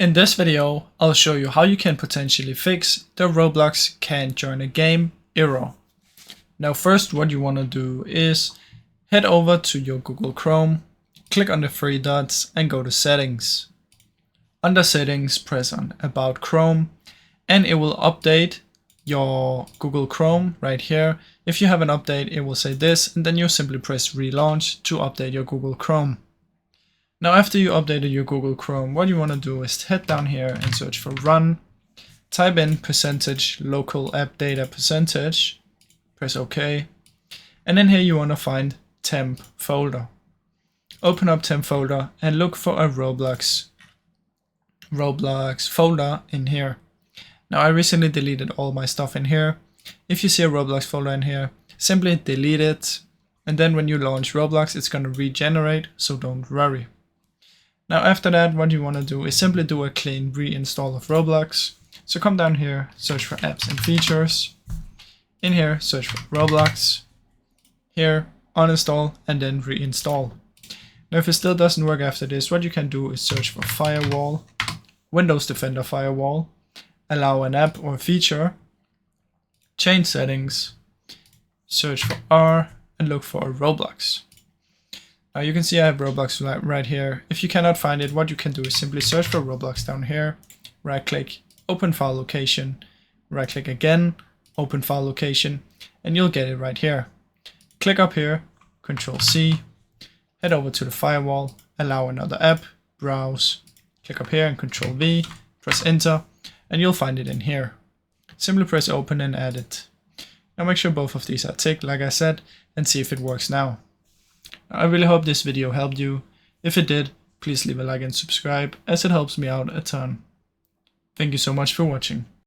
In this video, I'll show you how you can potentially fix the Roblox can't join a game error. Now first, what you want to do is head over to your Google Chrome, click on the three dots and go to settings. Under settings, press on About Chrome and it will update your Google Chrome right here. If you have an update, it will say this, and then you simply press relaunch to update your Google Chrome. Now after you updated your Google Chrome, what you want to do is head down here and search for run, type in %local app data %, press OK, and then here you want to find temp folder. Open up temp folder and look for a Roblox folder in here. Now I recently deleted all my stuff in here. If you see a Roblox folder in here, simply delete it, and then when you launch Roblox it's going to regenerate, so don't worry. Now after that, what you want to do is simply do a clean reinstall of Roblox. So come down here, search for apps and features. In here, search for Roblox. Here, uninstall and then reinstall. Now if it still doesn't work after this, what you can do is search for firewall, Windows Defender firewall, allow an app or feature, change settings, search for R and look for Roblox. Now you can see I have Roblox right here. If you cannot find it, what you can do is simply search for Roblox down here, right click, open file location, right click again, open file location, and you'll get it right here. Click up here, Control C, head over to the firewall, allow another app, browse, click up here and Control V, press enter, and you'll find it in here. Simply press open and add it. Now make sure both of these are ticked like I said and see if it works now. I really hope this video helped you. If it did, please leave a like and subscribe as it helps me out a ton. Thank you so much for watching.